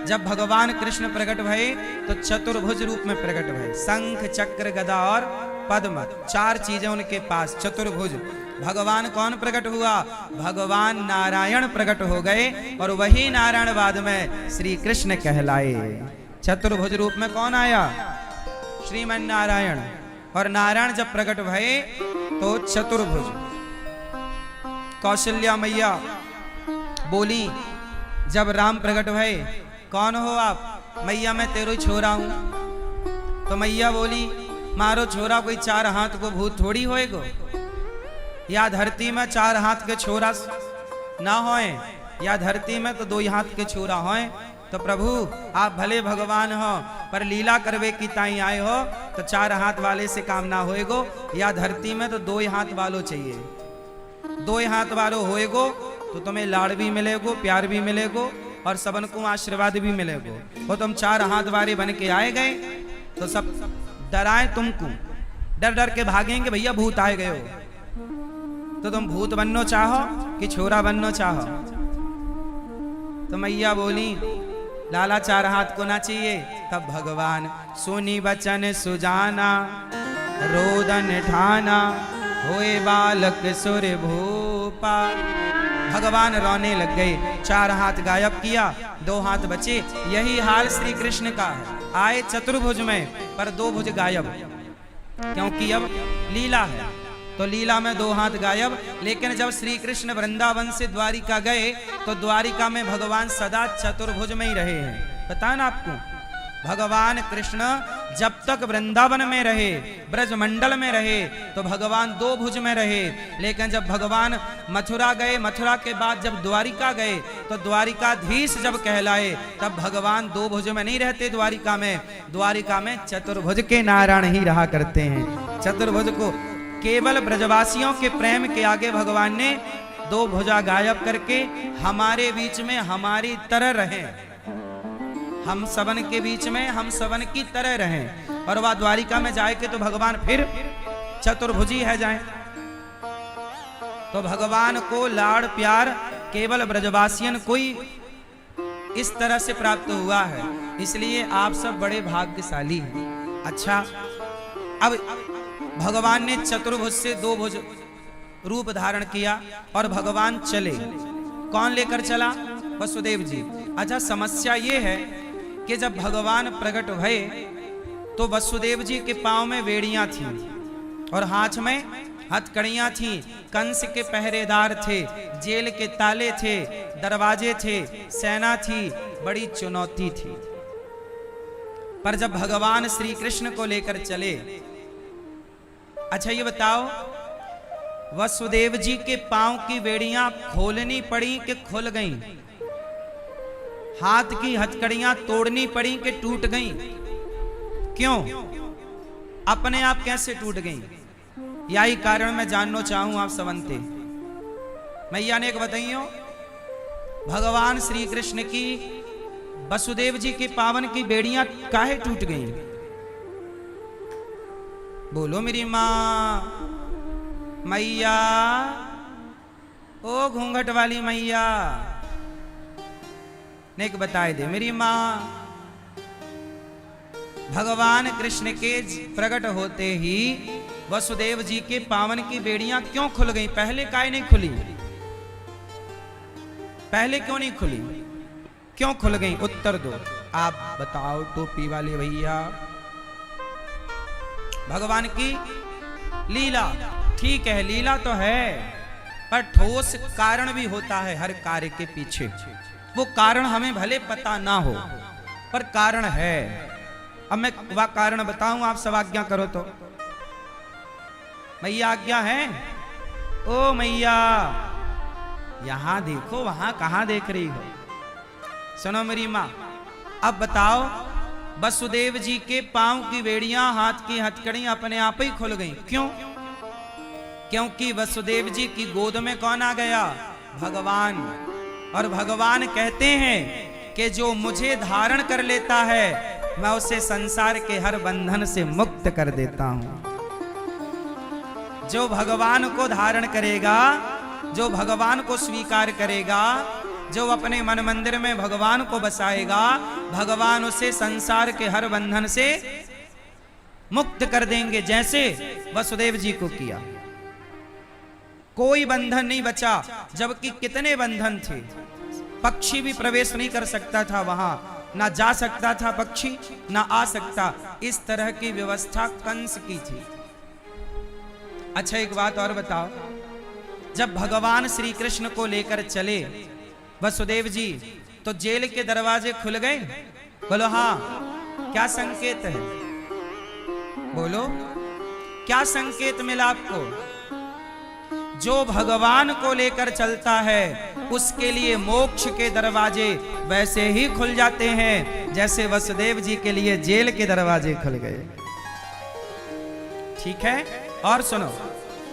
जब भगवान कृष्ण प्रकट भये तो चतुर्भुज रूप में प्रकट भये। शंख चक्र गदा और पद्म, चार चीजें उनके पास, चतुर्भुज। भगवान कौन प्रकट हुआ? भगवान नारायण प्रकट हो गए और वही नारायण बाद में श्री कृष्ण कहलाए। चतुर्भुज रूप में कौन आया? श्रीमन नारायण। और नारायण जब प्रकट भये तो चतुर्भुज। कौशल्या मैया बोली जब राम प्रकट भये, कौन हो आप? मैया मैं तेरो छोरा हूं। तो मैया बोली मारो छोरा, कोई चार हाथ को भूत थोड़ी होएगो, या धरती में चार हाथ के छोरा ना होए, या धरती में तो दो हाथ के छोरा होए। तो प्रभु आप भले भगवान हो, पर लीला करवे की ताई आए हो, तो चार हाथ वाले से काम ना होएगो, या धरती में तो दो हाथ वालों चाहिए। दो हाथ वालों होएगो तो तुम्हें लाड़ भी मिलेगो, प्यार भी मिलेगो, और सबन को आशीर्वाद भी मिलेगो। वो तुम चार हाथ वाले बन के आए गए तो सब डराए तुमको, डर डर के भागेंगे भैया भूत आए गए हो। तो तुम भूत बनना चाहो कि छोरा बनना चाहो? तो मैया बोली लाला चार हाथ को ना चाहिए। तब भगवान सुनी बचन सुजाना, रोदन ठाना, होए बालक सुर भूपा। भगवान रोने लग गए, चार हाथ गायब किया, दो हाथ बचे। यही हाल श्री कृष्ण का है। आए चतुर्भुज में पर दो भुज गायब, क्योंकि अब लीला है तो लीला में दो हाथ गायब। लेकिन जब श्री कृष्ण वृंदावन से द्वारिका गए तो द्वारिका में भगवान सदा चतुर्भुज में ही रहे हैं। पता ना आपको, भगवान कृष्ण जब तक वृंदावन में रहे, ब्रजमंडल में रहे, तो भगवान दो भुज में रहे। लेकिन जब भगवान मथुरा गए, मथुरा के बाद जब द्वारिका गए तो द्वारिकाधीश जब कहलाए, तब भगवान दो भुज में नहीं रहते द्वारिका में। द्वारिका में चतुर्भुज के नारायण ही रहा करते हैं। चतुर्भुज को केवल ब्रजवासियों के प्रेम के आगे भगवान ने दो भुजा गायब करके हमारे बीच में हमारी तरह रहे, हम सबन के बीच में हम सबन की तरह रहें। और वह द्वारिका में जाए के तो भगवान फिर चतुर्भुजी है जाए। तो भगवान को लाड़ प्यार केवल ब्रजवासियन को ही इस तरह से प्राप्त हुआ है, इसलिए आप सब बड़े भाग्यशाली हैं। अच्छा, अब भगवान ने चतुर्भुज से दो भुज रूप धारण किया और भगवान चले। कौन लेकर चला? वसुदेव जी। अच्छा, समस्या ये है कि जब भगवान प्रकट भये तो वसुदेव जी के पांव में वेड़ियां थी और हाथ में हथकड़ियां थी। कंस के पहरेदार थे, जेल के ताले थे, दरवाजे थे, सेना थी, बड़ी चुनौती थी। पर जब भगवान श्री कृष्ण को लेकर चले, अच्छा ये बताओ, वसुदेव जी के पांव की वेड़ियां खोलनी पड़ी कि खुल गईं? हाथ की हथकड़ियां तोड़नी पड़ी कि टूट गईं? क्यों? अपने आप कैसे टूट गईं? यही कारण मैं जानना चाहूं आप सबंते। मैया ने एक बताइयो, भगवान श्री कृष्ण की वसुदेव जी के पावन की बेड़ियां काहे टूट गईं? बोलो मेरी मां। मैया, ओ घूंघट वाली मैया, ने बताए दे मेरी मां। भगवान कृष्ण के प्रकट होते ही वसुदेव जी के पावन की बेड़ियां क्यों खुल गई? पहले काहे नहीं खुली? पहले क्यों नहीं खुली? क्यों खुल गई? उत्तर दो, आप बताओ टोपी वाले भैया। भगवान की लीला, ठीक है लीला तो है, पर ठोस कारण भी होता है हर कार्य के पीछे। वो कारण हमें भले पता ना हो, पर कारण है। अब मैं वह कारण बताऊं, आप सब आज्ञा करो तो। मैया आज्ञा है? ओ मैया, यहां देखो, वहां कहां देख रही हो? सुनो मेरी मां, अब बताओ, वसुदेव जी के पांव की वेड़ियां, हाथ की हथकड़ियां अपने आप ही खुल गईं। क्यों? क्योंकि वसुदेव जी की गोद में कौन आ गया? भगवान। और भगवान कहते हैं कि जो मुझे धारण कर लेता है मैं उसे संसार के हर बंधन से मुक्त कर देता हूं। जो भगवान को धारण करेगा, जो भगवान को स्वीकार करेगा, जो अपने मन मंदिर में भगवान को बसाएगा, भगवान उसे संसार के हर बंधन से मुक्त कर देंगे, जैसे वसुदेव जी को किया। कोई बंधन नहीं बचा, जबकि कितने बंधन थे। पक्षी भी प्रवेश नहीं कर सकता था वहां, ना जा सकता था पक्षी, ना आ सकता। इस तरह की व्यवस्था कंस की थी। अच्छा, एक बात और बताओ, जब भगवान श्री कृष्ण को लेकर चले वसुदेव जी, तो जेल के दरवाजे खुल गए? बोलो हाँ। क्या संकेत है? बोलो, क्या संकेत मिला आपको? जो भगवान को लेकर चलता है उसके लिए मोक्ष के दरवाजे वैसे ही खुल जाते हैं जैसे वसुदेव जी के लिए जेल के दरवाजे खुल गए। ठीक है? और सुनो,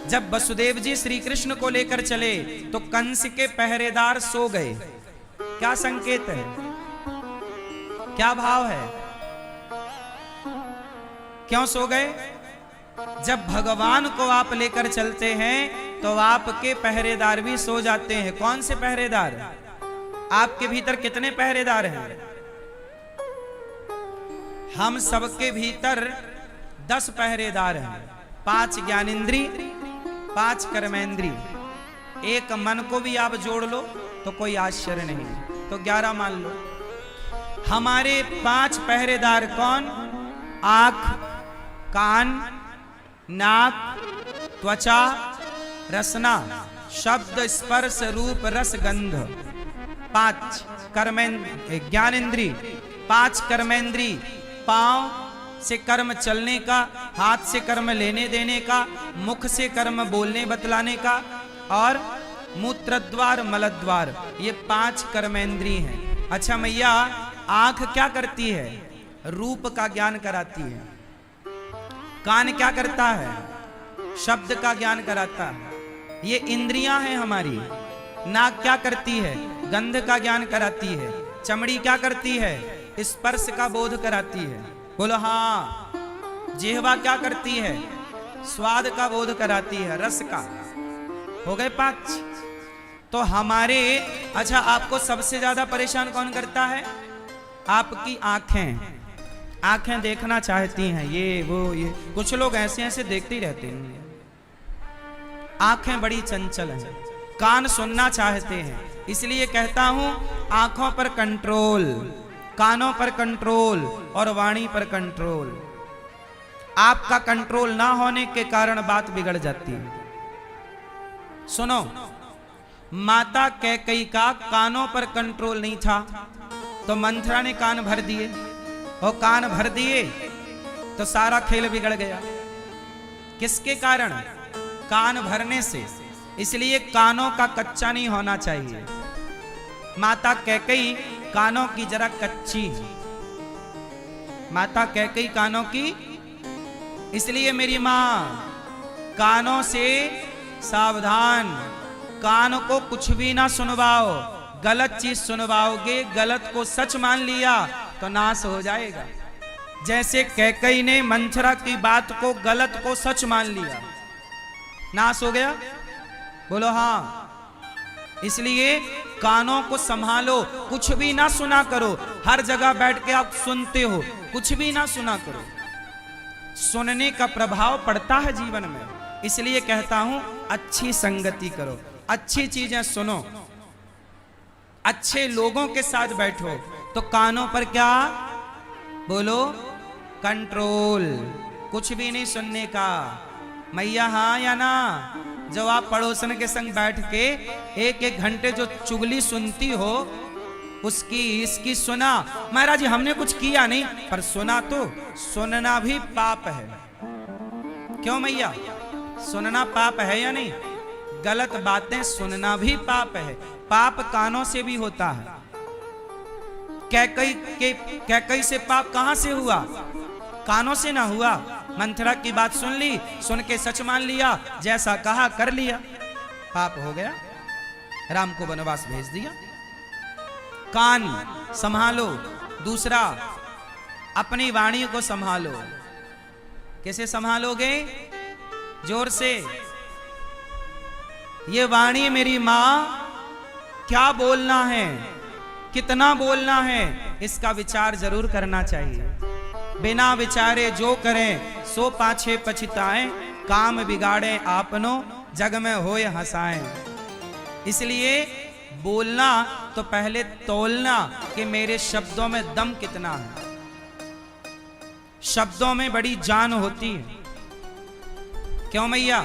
जब वसुदेव जी श्री कृष्ण को लेकर चले तो कंस के पहरेदार सो गए। क्या संकेत है? क्या भाव है? क्यों सो गए? जब भगवान को आप लेकर चलते हैं तो आपके पहरेदार भी सो जाते हैं। कौन से पहरेदार? आपके भीतर कितने पहरेदार हैं? हम सबके भीतर 10 पहरेदार हैं। 5 ज्ञानेंद्री, 5 कर्मेंद्री, 1 मन को भी आप जोड़ लो तो कोई आश्चर्य नहीं, तो 11 मान लो। हमारे 5 पहरेदार कौन? आंख, कान, नाक, त्वचा, रसना, शब्द, स्पर्श, रूप, रस, गंध। 5 ज्ञानेंद्री, 5 कर्मेंद्री, पांव से कर्म चलने का, हाथ से कर्म लेने देने का, मुख से कर्म बोलने बतलाने का, और मूत्रद्वार, मलद्वार, ये 5 कर्मेंद्री हैं। अच्छा मैया, आंख क्या करती है? रूप का ज्ञान कराती है। कान क्या करता है? शब्द का ज्ञान कराता है। ये इंद्रियां हैं हमारी। नाक क्या करती है? गंध का ज्ञान कराती है। चमड़ी क्या करती है? स्पर्श का बोध कराती है। बोलो हाँ। जिह्वा क्या करती है? स्वाद का बोध कराती है, रस का। हो गए 5। तो हमारे, अच्छा, आपको सबसे ज्यादा परेशान कौन करता है? आपकी आंखें। आंखें देखना चाहती हैं, ये वो, ये कुछ लोग ऐसे ऐसे देखते ही रहते हैं। आंखें बड़ी चंचल हैं। कान सुनना चाहते हैं, इसलिए कहता हूं आंखों पर कंट्रोल, कानों पर कंट्रोल और वाणी पर कंट्रोल। आपका कंट्रोल ना होने के कारण बात बिगड़ जाती है। सुनो, माता कैकेयी का कानों पर कंट्रोल नहीं था, तो मंथरा ने कान भर दिए, और कान भर दिए तो सारा खेल बिगड़ गया। किसके कारण? कान भरने से। इसलिए कानों का कच्चा नहीं होना चाहिए। माता कैकेयी कानों की जरा कच्ची है। माता कैकेयी कानों की, इसलिए मेरी मां, कानों से सावधान। कान को कुछ भी ना सुनवाओ। गलत चीज सुनवाओगे, गलत को सच मान लिया तो नाश हो जाएगा। जैसे कैकेयी ने मंथरा की बात को, गलत को सच मान लिया, नाश हो गया। बोलो हाँ। इसलिए कानों को संभालो, कुछ भी ना सुना करो। हर जगह बैठ के आप सुनते हो, कुछ भी ना सुना करो। सुनने का प्रभाव पड़ता है जीवन में। इसलिए कहता हूं अच्छी संगति करो, अच्छी चीजें सुनो, अच्छे लोगों के साथ बैठो। तो कानों पर क्या? बोलो, कंट्रोल। कुछ भी नहीं सुनने का। मैया हाँ या ना? जब आप पड़ोसन के संग बैठ के 1-1 घंटे जो चुगली सुनती हो, उसकी इसकी सुना, महाराज जी हमने कुछ किया नहीं, पर सुना तो सुनना भी पाप है। क्यों मैया? सुनना पाप है या नहीं? गलत बातें सुनना भी पाप है। पाप कानों से भी होता है। कैकेयी से पाप कहां से हुआ? कानों से ना हुआ। मंथरा की बात सुन ली, सुन के सच मान लिया, जैसा कहा कर लिया, पाप हो गया। राम को वनवास भेज दिया। कान संभालो। दूसरा, अपनी वाणी को संभालो। कैसे संभालोगे? जोर से। ये वाणी मेरी मां क्या बोलना है, कितना बोलना है, इसका विचार जरूर करना चाहिए। बिना विचारे जो करें सो पाछे पछताएं, काम बिगाड़े आपनो जग में होए हंसाएं। इसलिए बोलना तो पहले तौलना कि मेरे शब्दों में दम कितना है। शब्दों में बड़ी जान होती है, क्यों मैया?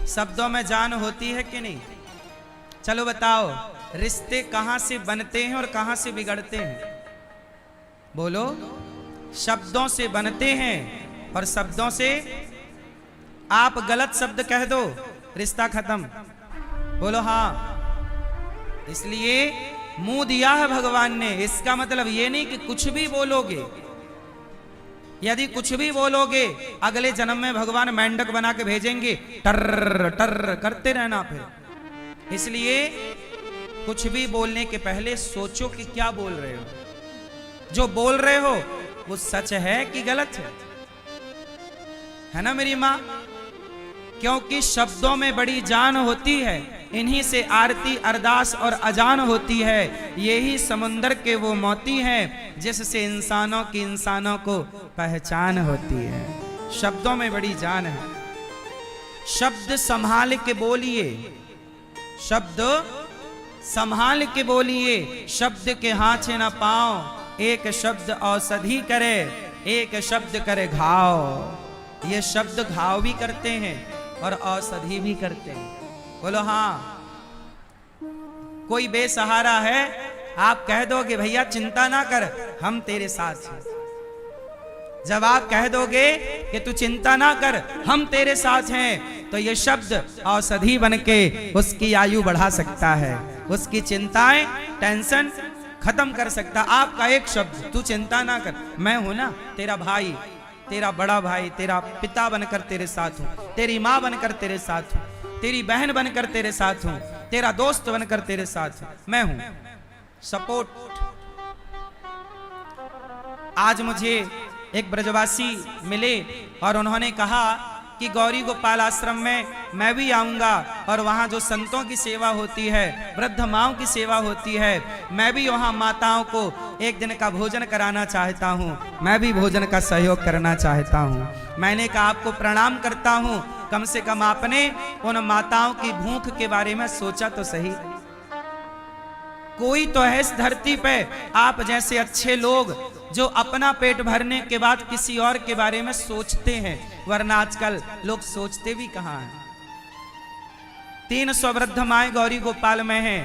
शब्दों में जान होती है कि नहीं? चलो बताओ, रिश्ते कहां से बनते हैं और कहां से बिगड़ते हैं? बोलो। शब्दों से बनते हैं और शब्दों से, आप गलत शब्द कह दो रिश्ता खत्म। बोलो हाँ। इसलिए मुंह दिया है भगवान ने, इसका मतलब ये नहीं कि कुछ भी बोलोगे। यदि कुछ भी बोलोगे अगले जन्म में भगवान मेंढक बना के भेजेंगे, टर टर करते रहना फिर। इसलिए कुछ भी बोलने के पहले सोचो कि क्या बोल रहे हो। जो बोल रहे हो वो सच है कि गलत है ना मेरी माँ? क्योंकि शब्दों में बड़ी जान होती है, इन्हीं से आरती अरदास और अजान होती है। यही समुंदर के वो मोती हैं जिससे इंसानों की इंसानों को पहचान होती है। शब्दों में बड़ी जान है। शब्द संभाल के बोलिए, शब्द संभाल के बोलिए। शब्द के हाथे न पाओ, एक शब्द औषधि करे, एक शब्द करे घाव। ये शब्द घाव भी करते हैं और औषधि भी करते हैं। बोलो हाँ। कोई बेसहारा है, आप कह दोगे भैया चिंता ना कर, हम तेरे साथ हैं। जब आप कह दोगे कि तू चिंता ना कर, हम तेरे साथ हैं, तो ये शब्द औषधि बनके उसकी आयु बढ़ा सकता है, उसकी चिंताएं टेंशन खत्म कर सकता। आपका एक शब्द, तू चिंता ना कर, मैं हूं ना, तेरा भाई, तेरा बड़ा भाई, तेरा पिता बनकर तेरे साथ हूं, तेरी माँ बनकर तेरे साथ हूं, तेरी बहन बनकर तेरे साथ हूं, तेरा दोस्त बनकर तेरे साथ हूं, मैं हूं। सपोर्ट। आज मुझे एक ब्रजवासी मिले और उन्होंने कहा कि गौरी गोपाल आश्रम में मैं भी आऊंगा और वहाँ जो संतों की सेवा होती है, वृद्ध माओं की सेवा होती है, मैं भी वहाँ माताओं को एक दिन का भोजन कराना चाहता हूँ, मैं भी भोजन का सहयोग करना चाहता हूँ। मैंने कहा आपको प्रणाम करता हूँ, कम से कम आपने उन माताओं की भूख के बारे में सोचा तो सही। कोई तो है इस धरती पे आप जैसे अच्छे लोग जो अपना पेट भरने के बाद किसी और के बारे में सोचते हैं, वरना आजकल लोग सोचते भी कहाँ हैं। 300 वृद्ध माएं गौरी गोपाल में हैं,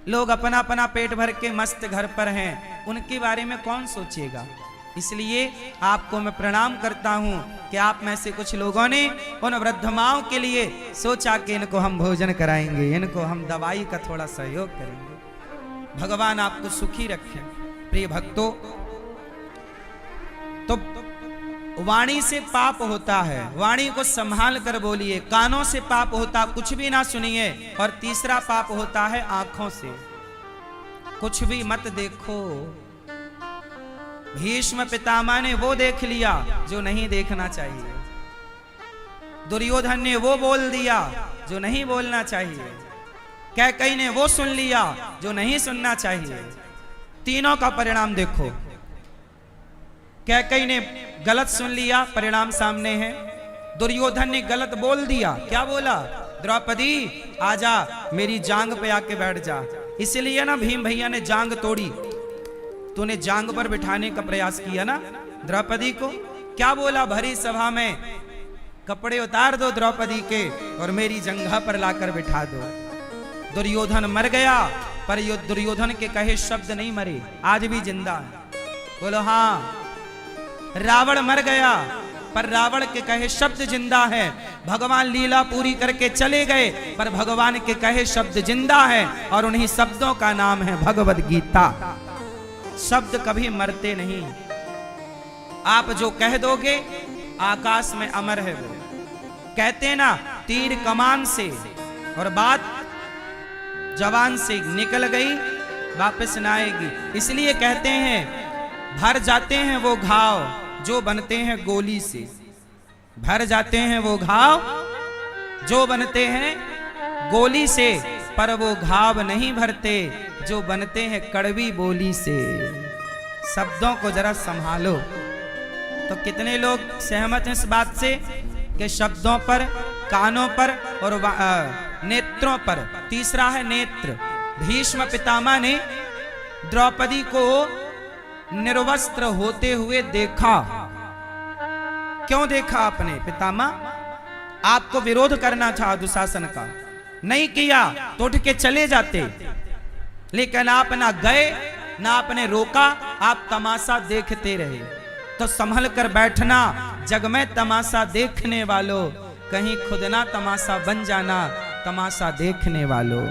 लोग अपना अपना पेट भर के मस्त घर पर हैं, उनके बारे में कौन सोचेगा? इसलिए आपको मैं प्रणाम करता हूं कि आप में से कुछ लोगों ने उन वृद्ध माओं के लिए सोचा कि इनको हम भोजन कराएंगे, इनको हम दवाई का थोड़ा सहयोग करेंगे। भगवान आपको सुखी रखे। प्रिय भक्तों, तो वाणी से पाप होता है, वाणी को संभाल कर बोलिए। कानों से पाप होता, कुछ भी ना सुनिए। और तीसरा पाप होता है आंखों से, कुछ भी मत देखो। भीष्म पितामह ने वो देख लिया जो नहीं देखना चाहिए, दुर्योधन ने वो बोल दिया जो नहीं बोलना चाहिए, कैकेयी ने वो सुन लिया जो नहीं सुनना चाहिए। तीनों का परिणाम देखो। कैकेयी ने गलत सुन लिया, परिणाम सामने है। दुर्योधन ने गलत बोल दिया, क्या बोला? द्रौपदी आजा, मेरी जांग पे आके बैठ जा। इसलिए ना भीम भैया ने जांग तोड़ी, तूने जांग पर बिठाने का प्रयास किया ना द्रौपदी को। क्या बोला भरी सभा में? कपड़े उतार दो द्रौपदी के और मेरी जंघा पर लाकर बिठा दो। दुर्योधन मर गया, पर दुर्योधन के कहे शब्द नहीं मरे, आज भी जिंदा है। बोलो हाँ। रावण मर गया, पर रावण के कहे शब्द जिंदा है। भगवान लीला पूरी करके चले गए, पर भगवान के कहे शब्द जिंदा है, और उन्हीं शब्दों का नाम है भगवद गीता। शब्द कभी मरते नहीं। आप जो कह दोगे आकाश में अमर है। वो कहते ना, तीर कमान से और बात जवान से निकल गई वापस ना आएगी। इसलिए कहते हैं भर जाते हैं वो घाव जो बनते हैं गोली से। भर जाते हैं वो घाव जो बनते हैं गोली से। पर वो घाव नहीं भरते जो बनते हैं कड़वी बोली से। शब्दों को जरा संभालो। तो कितने लोग सहमत हैं इस बात से कि शब्दों पर, कानों पर और नेत्रों पर। तीसरा है नेत्र। भीष्म पितामह ने द्रौपदी को निर्वस्त्र होते हुए देखा। क्यों देखा आपने पितामह? आपको विरोध करना था दुशासन का, नहीं किया तो उठ के चले जाते, लेकिन आप ना गए ना आपने रोका, आप तमाशा देखते रहे। तो संभल कर बैठना, जग में तमाशा देखने वालों, कहीं खुद ना तमाशा बन जाना तमाशा देखने वालों।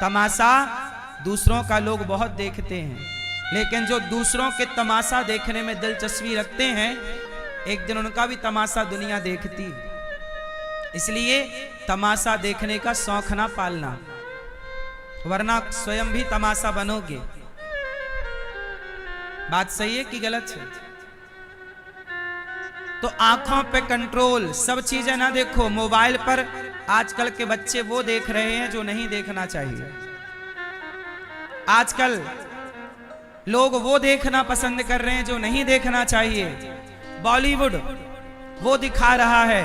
तमाशा दूसरों का लोग बहुत देखते हैं, लेकिन जो दूसरों के तमाशा देखने में दिलचस्पी रखते हैं, एक दिन उनका भी तमाशा दुनिया देखती है। इसलिए तमाशा देखने का शौक ना पालना, वरना स्वयं भी तमाशा बनोगे। बात सही है कि गलत है? तो आंखों पे कंट्रोल, सब चीजें ना देखो। मोबाइल पर आजकल के बच्चे वो देख रहे हैं जो नहीं देखना चाहिए। आजकल लोग वो देखना पसंद कर रहे हैं जो नहीं देखना चाहिए। बॉलीवुड वो दिखा रहा है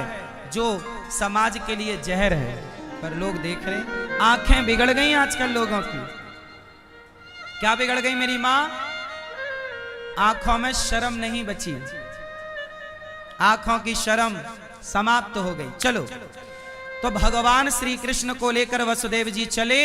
जो समाज के लिए जहर है, पर लोग देख रहे हैं। आंखें बिगड़ गई आजकल लोगों की। क्या बिगड़ गई मेरी मां? आंखों में शर्म नहीं बची, आंखों की शर्म समाप्त हो गई। चलो, तो भगवान श्री कृष्ण को लेकर वसुदेव जी चले,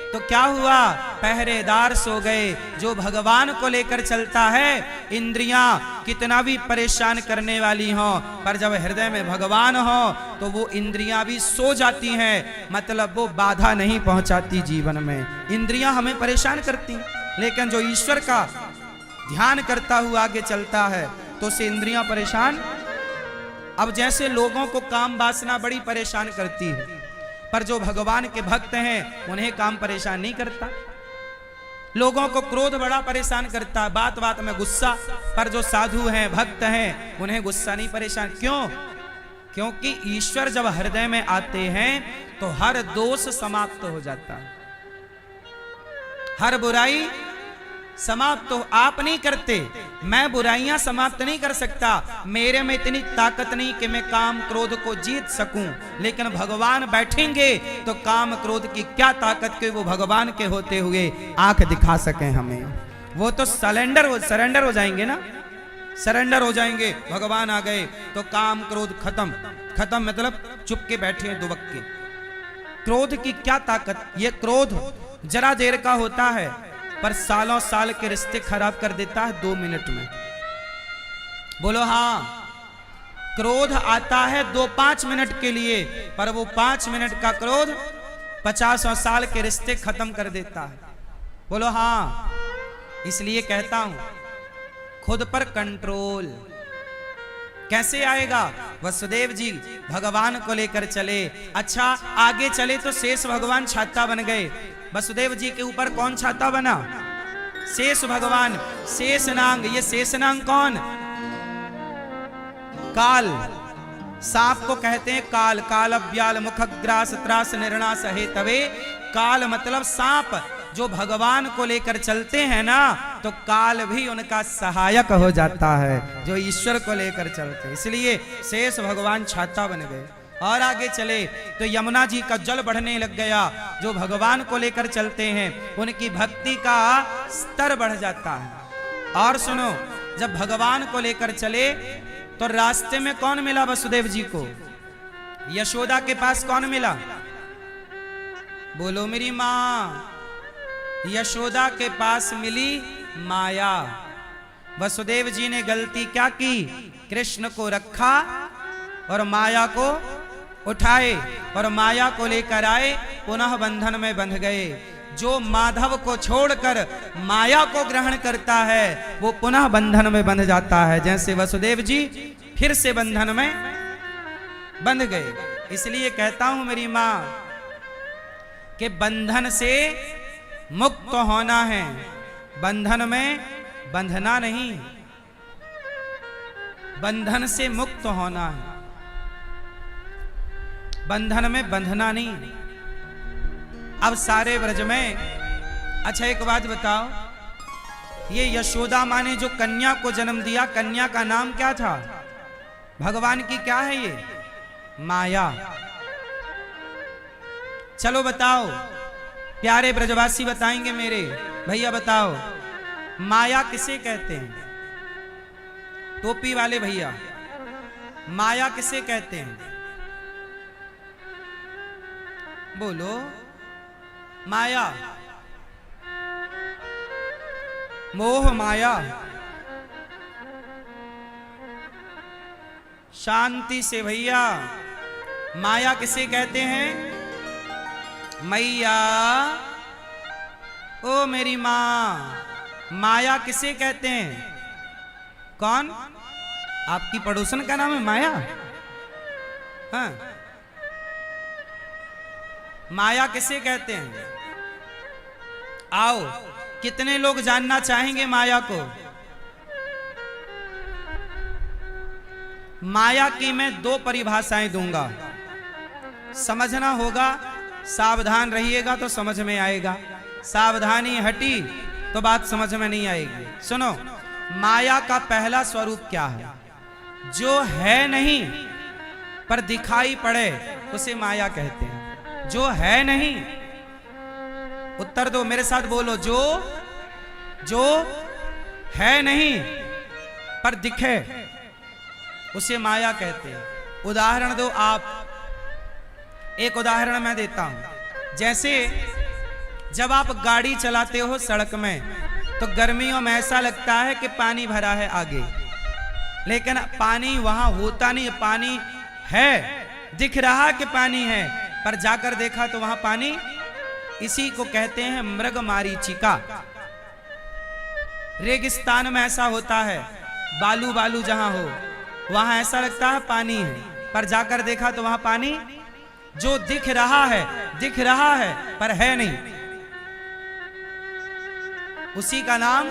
तो क्या हुआ? पहरेदार सो गए। जो भगवान को लेकर चलता है, इंद्रियां कितना भी परेशान करने वाली हों, पर जब हृदय में भगवान हो तो वो इंद्रियां भी सो जाती हैं। मतलब वो बाधा नहीं पहुंचाती जीवन में। इंद्रियां हमें परेशान करती, लेकिन जो ईश्वर का ध्यान करता हुआ आगे चलता है तो उसे इंद्रियां परेशान। अब जैसे लोगों को काम वासना बड़ी परेशान करती है, पर जो भगवान के भक्त हैं उन्हें काम परेशान नहीं करता। लोगों को क्रोध बड़ा परेशान करता है, बात बात में गुस्सा, पर जो साधु हैं, भक्त हैं, उन्हें गुस्सा नहीं परेशान। क्यों? क्योंकि ईश्वर जब हृदय में आते हैं तो हर दोष समाप्त हो जाता है, हर बुराई समाप्त तो आप नहीं करते। मैं बुराइयां समाप्त नहीं कर सकता, मेरे में इतनी ताकत नहीं कि मैं काम क्रोध को जीत सकूं, लेकिन भगवान बैठेंगे तो काम क्रोध की क्या ताकत के वो भगवान के होते हुए आंख दिखा सकें हमें। वो तो सरेंडर हो जाएंगे ना, सरेंडर हो जाएंगे। भगवान आ गए तो काम क्रोध खत्म। खत्म मतलब चुप के बैठे हैं दुबक के। क्रोध की क्या ताकत? ये क्रोध जरा देर का होता है, पर सालों साल के रिश्ते खराब कर देता है 2 मिनट में। बोलो हाँ। क्रोध आता है 2-5 मिनट के लिए, पर वो 5 मिनट का क्रोध 50 साल के रिश्ते खत्म कर देता है। बोलो हाँ। इसलिए कहता हूं, खुद पर कंट्रोल कैसे आएगा? वसुदेव जी भगवान को लेकर चले। अच्छा, आगे चले तो शेष भगवान छाता बन गए। वसुदेव जी के ऊपर कौन छाता बना? शेष भगवान, शेषनांग। ये शेषनांग कौन? काल। सांप को कहते हैं काल। काल अव्याल मुखग्रास त्रास निर्णास हेतवे। काल मतलब सांप। जो भगवान को लेकर चलते हैं ना, तो काल भी उनका सहायक हो जाता है, जो ईश्वर को लेकर चलते। इसलिए शेष भगवान छाता बन गए। और आगे चले तो यमुना जी का जल बढ़ने लग गया। जो भगवान को लेकर चलते हैं उनकी भक्ति का स्तर बढ़ जाता है। और सुनो, जब भगवान को लेकर चले तो रास्ते में कौन मिला वसुदेव जी को? यशोदा के पास कौन मिला? बोलो मेरी मां। यशोदा के पास मिली माया। वसुदेव जी ने गलती क्या की? कृष्ण को रखा और माया को उठाए, और माया को लेकर आए, पुनः बंधन में बंध गए। जो माधव को छोड़कर माया को ग्रहण करता है वो पुनः बंधन में बंध जाता है। जैसे वसुदेव जी फिर से बंधन में बंध गए। इसलिए कहता हूं मेरी मां कि बंधन से मुक्त होना है, बंधन में बंधना नहीं। बंधन से मुक्त होना है, बंधन में बंधना नहीं। अब सारे ब्रज में। अच्छा एक बात बताओ, ये यशोदा माँ ने जो कन्या को जन्म दिया, कन्या का नाम क्या था? भगवान की क्या है ये? माया। चलो बताओ, प्यारे ब्रजवासी बताएंगे मेरे भैया, बताओ माया किसे कहते हैं? टोपी वाले भैया, माया किसे कहते हैं? बोलो। माया, मोह माया। शांति से भैया, माया किसे कहते हैं? मैया, ओ मेरी मां, माया किसे कहते हैं? कौन? आपकी पड़ोसन का नाम है माया? हाँ, माया किसे कहते हैं? आओ, कितने लोग जानना चाहेंगे माया को? माया की मैं दो परिभाषाएं दूंगा, समझना होगा। सावधान रहिएगा तो समझ में आएगा, सावधानी हटी तो बात समझ में नहीं आएगी। सुनो, माया का पहला स्वरूप क्या है? जो है नहीं पर दिखाई पड़े उसे माया कहते हैं। जो है नहीं, उत्तर दो, मेरे साथ बोलो। जो है नहीं पर दिखे उसे माया कहते हैं। उदाहरण दो आप। एक उदाहरण मैं देता हूं। जैसे जब आप गाड़ी चलाते हो सड़क में, तो गर्मियों में ऐसा लगता है कि पानी भरा है आगे, लेकिन पानी वहां होता नहीं। पानी है, दिख रहा कि पानी है, पर जाकर देखा तो वहां पानी। इसी को कहते हैं मृग मारीचिका। रेगिस्तान में ऐसा होता है, बालू बालू जहां हो वहां ऐसा लगता है पानी है, पर जाकर देखा तो वहां पानी। जो दिख रहा है पर है नहीं, उसी का नाम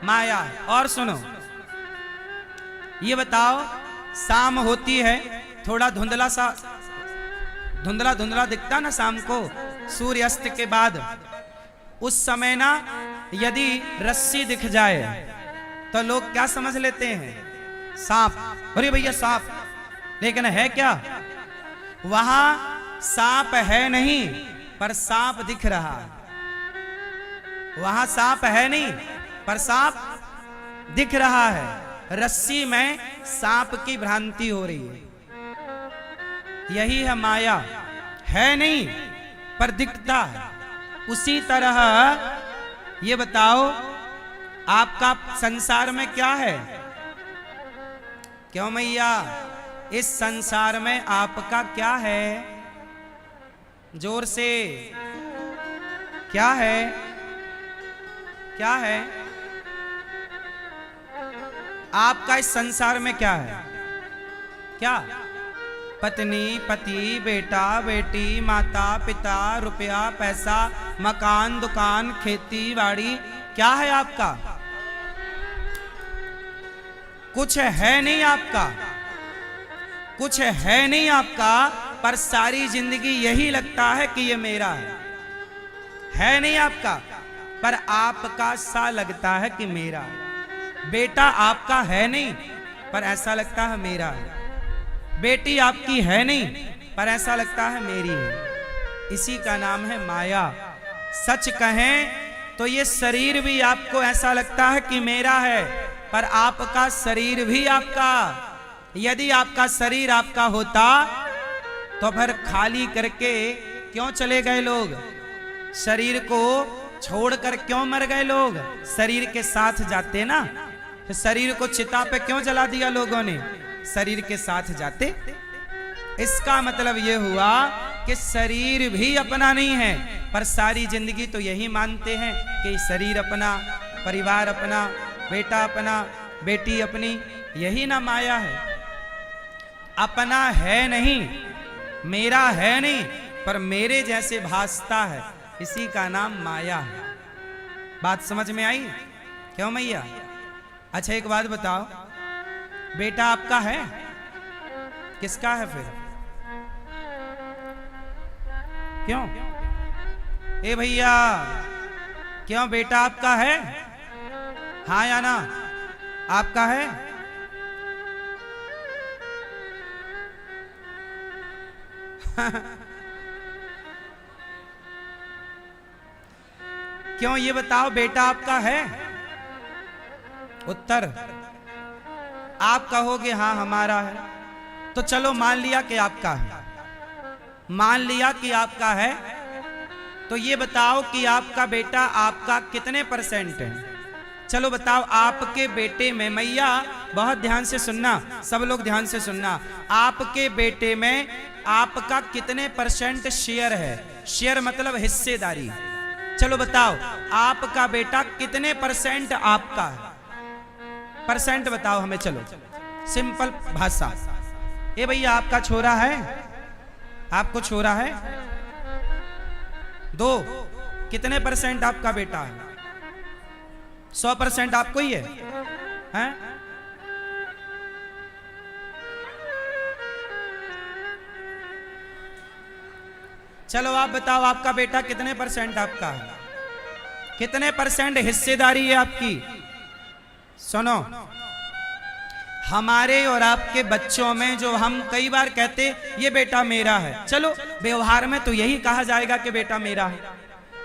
माया है। और सुनो, ये बताओ, शाम होती है, थोड़ा धुंधला दिखता ना शाम को, सूर्यास्त के बाद। उस समय ना यदि रस्सी दिख जाए तो लोग क्या समझ लेते हैं? सांप। अरे भैया सांप, लेकिन है क्या? वहां सांप है नहीं पर सांप दिख रहा है। वहां सांप है नहीं पर सांप दिख रहा है। रस्सी में सांप की भ्रांति हो रही है। यही है माया, है नहीं पर दिखता है। उसी तरह ये बताओ, आपका संसार में क्या है? क्यों मैया, इस संसार में आपका क्या है? जोर से, क्या है? क्या है आपका इस संसार में? क्या है? क्या? पत्नी, पति, बेटा, बेटी, माता, पिता, रुपया, पैसा, मकान, दुकान, खेती बाड़ी, क्या है आपका? कुछ है नहीं आपका, कुछ है नहीं आपका, पर सारी जिंदगी यही लगता है कि ये मेरा है नहीं आपका, पर आपका सा लगता है कि मेरा है। बेटा आपका है नहीं पर ऐसा लगता है मेरा है। बेटी आपकी है नहीं पर ऐसा लगता है मेरी है। इसी का नाम है माया। सच कहें तो ये शरीर भी आपको ऐसा लगता है कि मेरा है, पर आपका शरीर भी आपका। यदि आपका शरीर आपका होता तो फिर खाली करके क्यों चले गए लोग? शरीर को छोड़कर क्यों मर गए लोग? शरीर के साथ जाते ना, तो शरीर को चिता पे क्यों जला दिया लोगों ने? शरीर के साथ जाते। इसका मतलब यह हुआ कि शरीर भी अपना नहीं है, पर सारी जिंदगी तो यही मानते हैं कि शरीर अपना, परिवार अपना, बेटा अपना, बेटी अपनी। यही ना माया है। अपना है नहीं, मेरा है नहीं, पर मेरे जैसे भासता है, इसी का नाम माया है। बात समझ में आई? क्यों मैया? अच्छा एक बात बताओ, बेटा आपका है? किसका है फिर? क्यों? ए भैया, क्यों बेटा आपका है? हाँ या ना? आपका है? क्यों, ये बताओ, बेटा आपका है? उत्तर आप कहोगे हाँ हमारा है, तो चलो मान लिया कि आपका है। मान लिया कि आपका है, तो ये बताओ कि आपका बेटा आपका कितने % है? चलो बताओ, आपके बेटे में, मैया बहुत ध्यान से सुनना, सब लोग ध्यान से सुनना, आपके बेटे में आपका कितने % शेयर है? शेयर मतलब हिस्सेदारी। चलो बताओ, आपका बेटा कितने % आपका है? % बताओ हमें, चलो सिंपल भाषा। ए भैया, आपका छोरा है? आपको छोरा है? 2, कितने % आपका बेटा है? 100% आपको ही है? हैं? चलो आप बताओ, आपका बेटा कितने % आपका है? कितने % हिस्सेदारी है आपकी? सुनो, हमारे और आपके बच्चों में जो हम कई बार कहते ये बेटा मेरा है, चलो व्यवहार में तो यही कहा जाएगा कि बेटा मेरा है,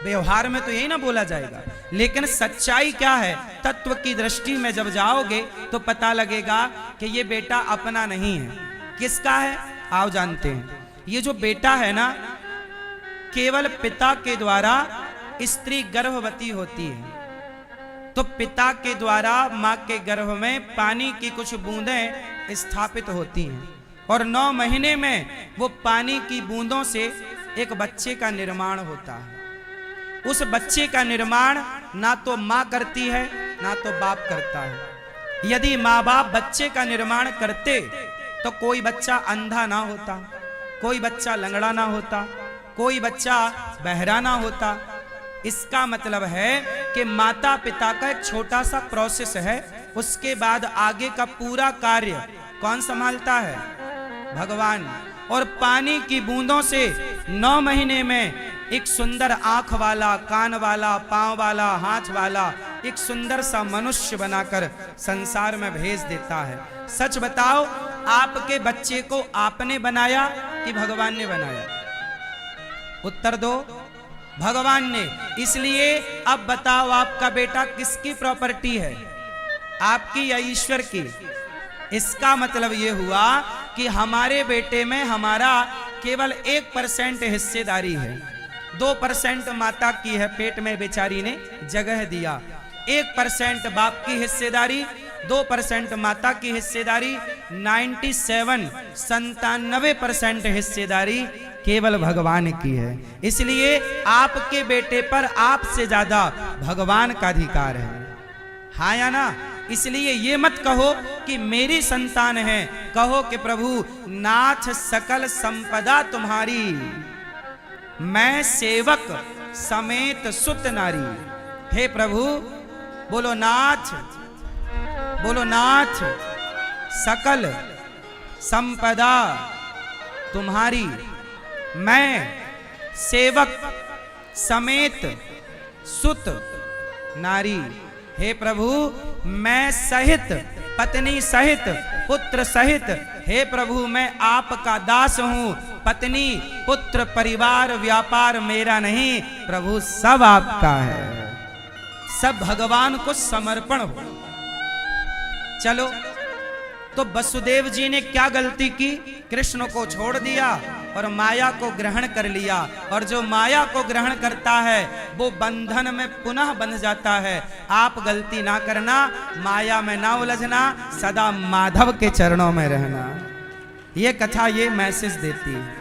व्यवहार में तो यही ना बोला जाएगा, लेकिन सच्चाई क्या है? तत्व की दृष्टि में जब जाओगे तो पता लगेगा कि ये बेटा अपना नहीं है। किसका है? आओ जानते हैं। ये जो बेटा है ना, केवल पिता के द्वारा स्त्री गर्भवती होती है, तो पिता के द्वारा मां के गर्भ में पानी की कुछ बूंदें स्थापित होती हैं, और 9 महीने में वो पानी की बूंदों से एक बच्चे का निर्माण होता है। उस बच्चे का निर्माण ना तो मां करती है ना तो बाप करता है। यदि माँ बाप बच्चे का निर्माण करते तो कोई बच्चा अंधा ना होता, कोई बच्चा लंगड़ा ना होता, कोई बच्चा बहरा ना होता। इसका मतलब है कि माता पिता का एक छोटा सा प्रोसेस है, उसके बाद आगे का पूरा कार्य कौन संभालता है? भगवान। और पानी की बूंदों से 9 महीने में एक सुंदर आंख वाला, कान वाला, पांव वाला, हाथ वाला एक सुंदर सा मनुष्य बनाकर संसार में भेज देता है। सच बताओ, आपके बच्चे को आपने बनाया कि भगवान ने बनाया? उत्तर दो। भगवान ने। इसलिए अब बताओ, आपका बेटा किसकी प्रॉपर्टी है? आपकी या ईश्वर की? इसका मतलब यह हुआ कि हमारे बेटे में हमारा केवल 1% हिस्सेदारी है। 2% माता की है, पेट में बेचारी ने जगह दिया। 1% बाप की हिस्सेदारी, 2% माता की हिस्सेदारी, 97% हिस्सेदारी केवल भगवान की है। इसलिए आपके बेटे पर आपसे ज्यादा भगवान का अधिकार है। हाँ या ना? इसलिए ये मत कहो कि मेरी संतान है, कहो कि प्रभु नाथ सकल संपदा तुम्हारी, मैं सेवक समेत सुत नारी। हे प्रभु, बोलो नाथ, बोलो नाथ, सकल संपदा तुम्हारी, मैं सेवक समेत सुत नारी। हे प्रभु, मैं सहित, पत्नी सहित, पुत्र सहित, हे प्रभु मैं आपका दास हूं। पत्नी, पुत्र, परिवार, व्यापार मेरा नहीं, प्रभु सब आपका है। सब भगवान को समर्पण हो। चलो, तो वसुदेव जी ने क्या गलती की? कृष्ण को छोड़ दिया और माया को ग्रहण कर लिया, और जो माया को ग्रहण करता है वो बंधन में पुनः बंध जाता है। आप गलती ना करना, माया में ना उलझना, सदा माधव के चरणों में रहना। ये कथा ये मैसेज देती है।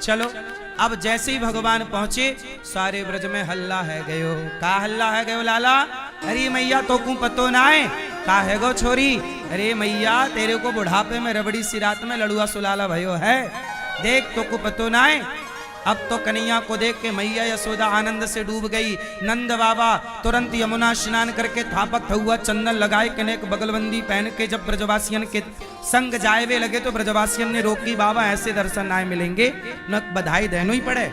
चलो, अब जैसे ही भगवान पहुंचे, सारे ब्रज में हल्ला है गयो। का हल्ला है गयो लाला? अरे मैया तो को पतो ना है, का है गो छोरी? अरे मैया, तेरे को बुढ़ापे में रबड़ी सी रात में लड़ुआ सुलाला भयो है, देख तो को पतो ना है। अब तो कन्हैया को देख के मैया यशोदा आनंद से डूब गई। नंद बाबा तुरंत यमुना स्नान करके थापक हुआ चंदन लगाए कनेक बगलबंदी पहन के जब ब्रजवासियन के संग जाए लगे तो ब्रजवासियन ने रोकी, बाबा ऐसे दर्शन आए मिलेंगे, न बधाई देनो ही पड़े।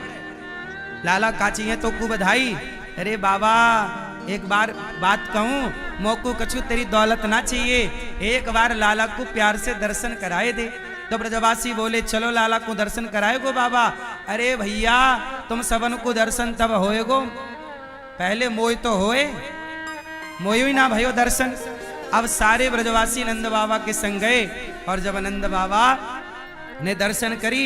लाला का चाहिए तो को बधाई। अरे बाबा एक बार बात कहूं, मोको कछु तेरी दौलत ना चाहिए, एक बार लाला को प्यार से दर्शन कराए दे। तो ब्रजवासी बोले चलो लाला को दर्शन कराएगो बाबा। अरे भैया तुम सबन को दर्शन तब होएगो, पहले मोय तो होए, मोयो ही ना भयो दर्शन। अब सारे ब्रजवासी नंद बाबा के संग गए और जब नंद बाबा ने दर्शन करी,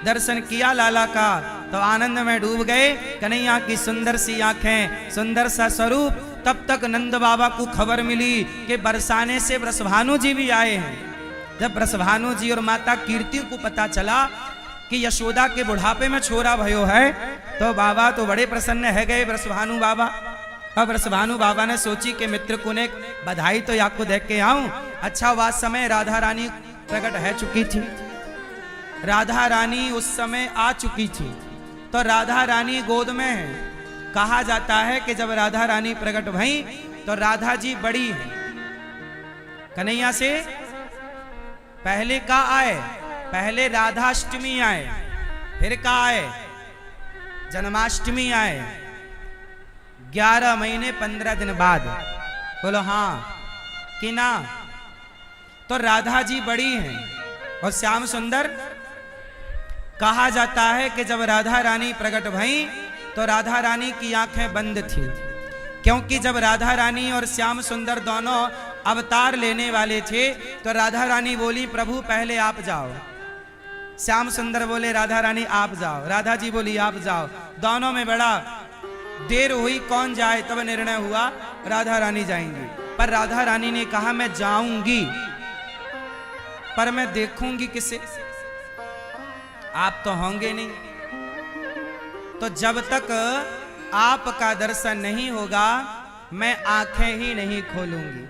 दर्शन किया लाला का, तो आनंद में डूब गए। कन्हैया की सुंदर सी आंखें, सुंदर सा स्वरूप। तब तक नंद बाबा को खबर मिली कि बरसाने से ब्रसभानु जी भी आए हैं। जब ब्रसभानु जी और माता कीर्ति को पता चला कि यशोदा के बुढ़ापे में छोरा भयो है, तो बाबा तो बड़े प्रसन्न है गए ब्रसभानु बाबा। अब ब्रसभानु बाबा ने सोची कि मित्र को ने बधाई तो आपको देख के आऊं। अच्छा वह समय राधा रानी प्रकट है चुकी थी, राधा रानी उस समय आ चुकी थी। तो राधा रानी गोद में है। कहा जाता है कि जब राधा रानी प्रकट भई तो राधा जी बड़ी है, कन्हैया से पहले का आए, पहले राधाष्टमी आए, फिर का आए जन्माष्टमी आए, 11 महीने 15 दिन बाद। बोलो हाँ कि ना। तो राधा जी बड़ी हैं और श्याम सुंदर। कहा जाता है कि जब राधा रानी प्रकट भई तो राधा रानी की आंखें बंद थी, क्योंकि जब राधा रानी और श्याम सुंदर दोनों अवतार लेने वाले थे तो राधा रानी बोली प्रभु पहले आप जाओ, श्याम सुंदर बोले राधा रानी आप जाओ, राधा जी बोली आप जाओ। दोनों में बड़ा देर हुई, कौन जाए, तब निर्णय हुआ राधा रानी जाएंगी। पर राधा रानी ने कहा मैं जाऊंगी पर मैं देखूंगी किसे, आप तो होंगे नहीं। तो जब तक आपका दर्शन नहीं होगा मैं आंखें ही नहीं खोलूंगी।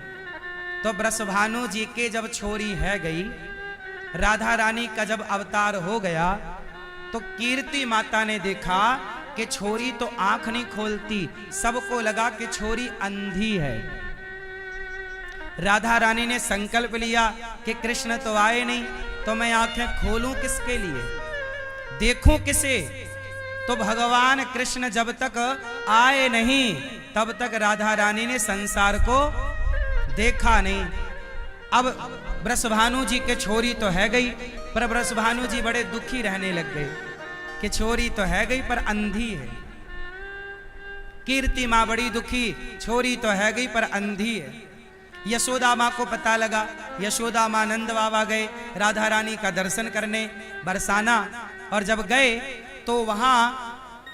तो ब्रसभानु जी के जब छोरी है गई, राधा रानी का जब अवतार हो गया, तो कीर्ति माता ने देखा कि छोरी तो आंख नहीं खोलती, सबको लगा कि छोरी अंधी है। राधा रानी ने संकल्प लिया कि कृष्ण तो आए नहीं, तो मैं आंखें खोलूं किसके लिए, देखूं किसे। तो भगवान कृष्ण जब तक आए नहीं तब तक राधा रानी ने संसार को देखा नहीं। अब ब्रसभानु जी के छोरी तो है गई, पर ब्रसभानु जी बड़े दुखी रहने लग गए कि छोरी तो है गई पर अंधी है। कीर्ति मां बड़ी दुखी, छोरी तो है गई पर अंधी है। यशोदा मां को पता लगा, यशोदा मां नंद बाबा गए राधा रानी का दर्शन करने बरसाना, और जब गए तो वहां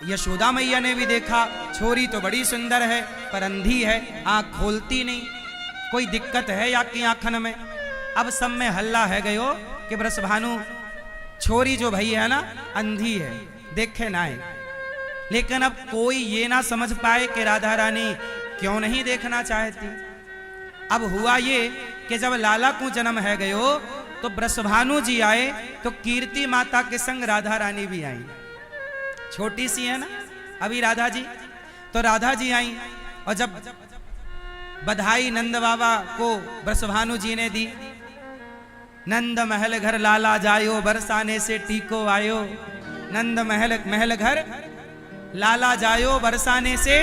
यशोदा मैया ने भी देखा छोरी तो बड़ी सुंदर है पर अंधी है, आंख खोलती नहीं, कोई दिक्कत है या की आंखन में। अब सब में हल्ला है गयो कि ब्रसभानु छोरी जो भई है ना अंधी है, देखे ना है। लेकिन अब कोई ये ना समझ पाए कि राधा रानी क्यों नहीं देखना चाहती। अब हुआ ये कि जब लाला को जन्म है गयो तो ब्रसभानु जी आए तो कीर्ति माता के संग राधा रानी भी आई। छोटी सी है ना अभी राधा जी, तो राधा जी आई और जब बधाई नंद बाबा को ब्रसभानु जी ने दी, नंद महल घर लाला जायो बरसाने से टीको आयो, नंद महल घर लाला जायो बरसाने से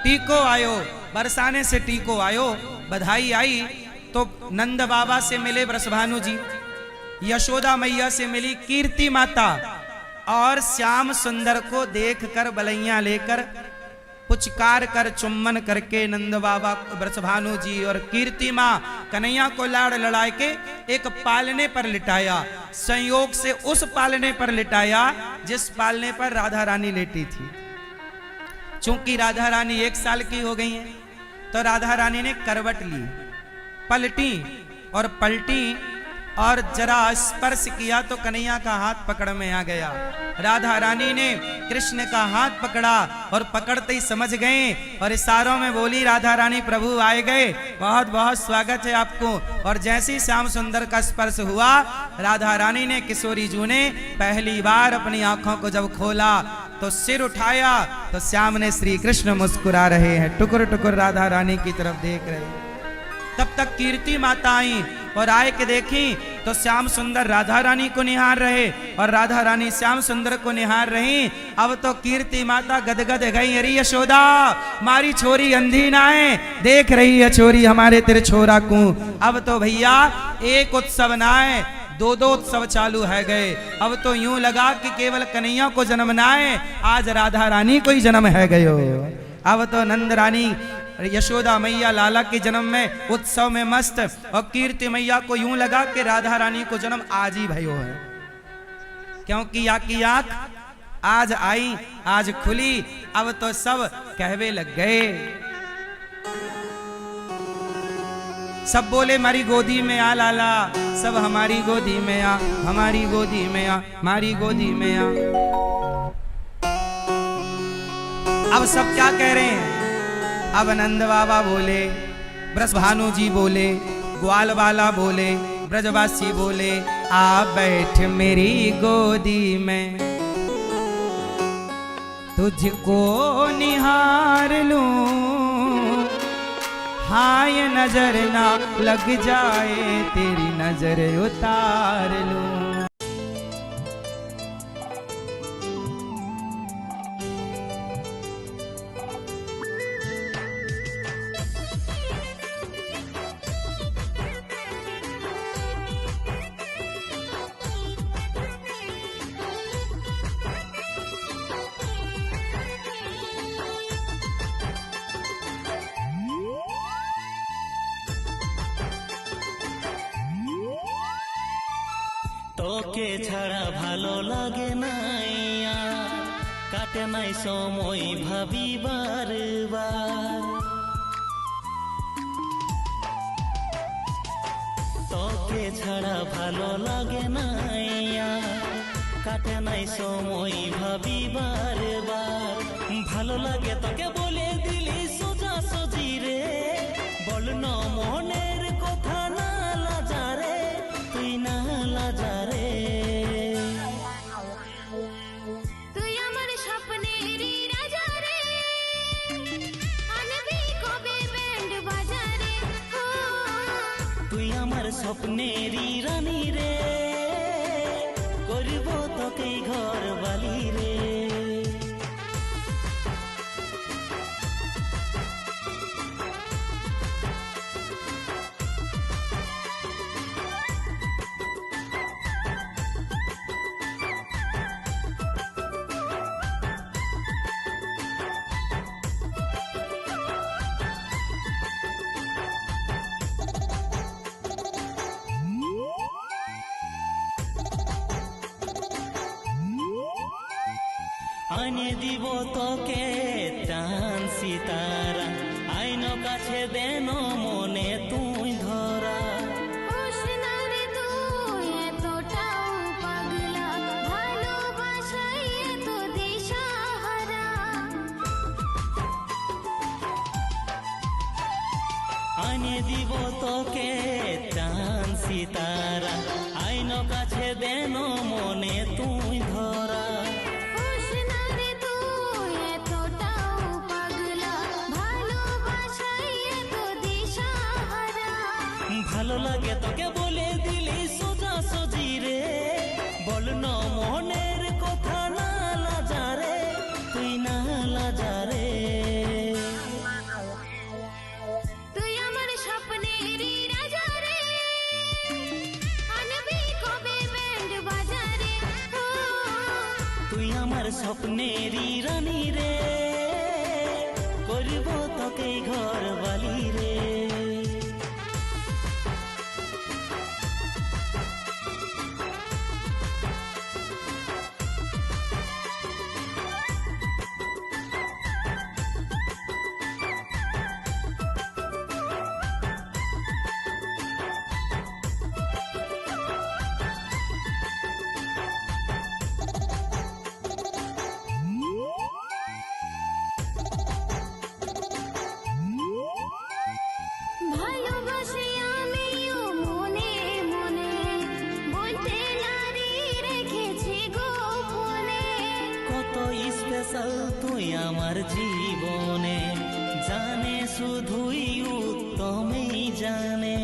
टीको आयो, बरसाने से टीको आयो। बधाई आई तो नंद बाबा से मिले ब्रसभानु जी, यशोदा मैया से मिली कीर्ति माता, और श्याम सुंदर को देखकर बलैया लेकर पुचकार कर चुम्बन करके नंद बाबा ब्रसभानु जी और कीर्ति मां कन्हैया को लाड़ लड़ाए के एक पालने पर लिटाया। संयोग से उस पालने पर लिटाया जिस पालने पर राधा रानी लेटी थी। चूंकि राधा रानी 1 साल की हो गई है तो राधा रानी ने करवट ली, पलटी और पलटी और जरा स्पर्श किया तो कन्हैया का हाथ पकड़ में आ गया। राधा रानी ने कृष्ण का हाथ पकड़ा और पकड़ते ही समझ गए और इशारों में बोली राधा रानी प्रभु आए गए, बहुत बहुत स्वागत है आपको। और जैसे ही श्याम सुंदर का स्पर्श हुआ, राधा रानी ने किशोरी जू ने पहली बार अपनी आंखों को जब खोला तो सिर उठाया तो श्याम ने श्री कृष्ण मुस्कुरा रहे हैं, टुकुर टुकुर राधा रानी की तरफ देख रहे हैं। तब तक कीर्ति माता आई और आए के देखी तो श्याम सुंदर राधा रानी को निहार रहे और राधा रानी श्याम सुंदर को निहार रही। अब तो कीर्ति माता गदगद गई, अरे यशोदा मारी छोरी अंधी ना है, देख रही है छोरी हमारे तेरे छोरा को। अब तो भैया एक उत्सव ना है, दो दो उत्सव चालू है गए। अब तो यूं लगा कि केवल कन्हैया को जन्म ना है, आज राधा रानी को ही जन्म है गयो। अब तो नंद रानी यशोदा मैया लाला के जन्म में उत्सव में मस्त, और कीर्ति मैया को यूं लगा कि राधा रानी को जन्म आज ही भयो है, क्योंकि या की आंख आज आई आज खुली। अब तो सब कहवे लग गए, सब बोले हमारी गोदी में आ लाला, सब हमारी गोदी में आ, हमारी गोदी में आ, हमारी गोदी में आ। अब सब क्या कह रहे हैं? अब नंद बाबा बोले, ब्रज भानु जी बोले, ग्वाल वाला बोले, ब्रजवासी बोले, आ बैठ मेरी गोदी में, तुझको निहार लूं, हाय नजर ना लग जाए, तेरी नजर उतार लूं। তোকে ছাড়া ভালো লাগে না, কাটে নাই সময় ভাবি বারবার। তোকে ছাড়া ভালো লাগে না, কাটে নাই সময় ভাবি বারবার। ভালো লাগে তোকে বলে দিলি সোজা সজি রে, বল না মনের কথা না লাজারে, তুই না লাজারে। তুই আমার স্বপ্নেরই রাজা রে, আনবি কবে ব্যান্ড বাজারে। তুই আমার স্বপ্নেরই রানী রে, করব তোকে ঘর বালি রে। আনে দিব তোকে টান সিতারা, আইন কাছে দেন মনে তুই ধরা। হোস না রে তুই এতটাও পাগলা, ভালোবাসায় এত দিশাহারা। আনে দিব তোকে টান সিতারা, আইন কাছে দেন মনে তুই ধরা। হোস না রে তুই এতটাও পাগলা, ভালোবাসায় এত দিশাহারা। ভালো লাগে তোকে বলে দিলি সোজা সজি রে, বল না মনের কথা না লাজারে, তুই না লাজারে। তুই আমার স্বপ্নেরই রাজা রে, আনবি কবে ব্যান্ড বাজারে। তুই আমার স্বপ্নেরই রানী রে, করব তোকে ঘর বালি রে। ভালোবাসি আমিও মনে মনে, বলতে নারী রেখেছি গোপনে। কত স্পেশাল তুই আমার জীবনে, জানে শুধুই উত্তমেই জানে।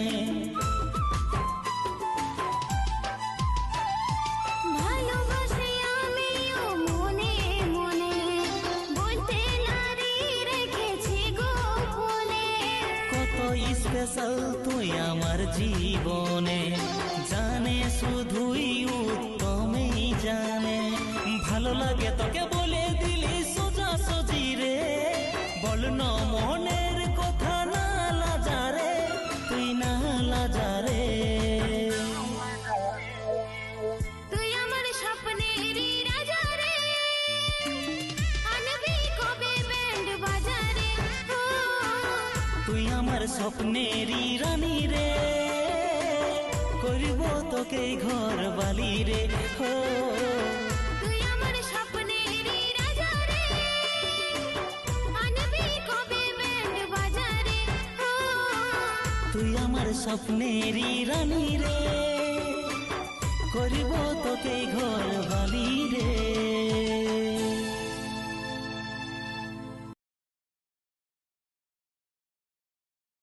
তুই আমার জীবনে জানে শুধুই উত্তমেই জানে ভালো লাগে তোকে বলে দিলি সোজা সজি রে বল না মনের কথা না লাজারে তুই না লাজারে তুই আমার স্বপ্নেরই রাজা রে আনবি কবে ব্যান্ড বাজারে ও তুই আমার স্বপ্নেরই রানী রে করব তোকে ঘর বালি রে হো তুই আমার স্বপ্নেরই রাজা রে আনবি কবে ব্যান্ড বাজারে ও তুই আমার স্বপ্নেরই রানী রে করব তোকে ঘর বালি রে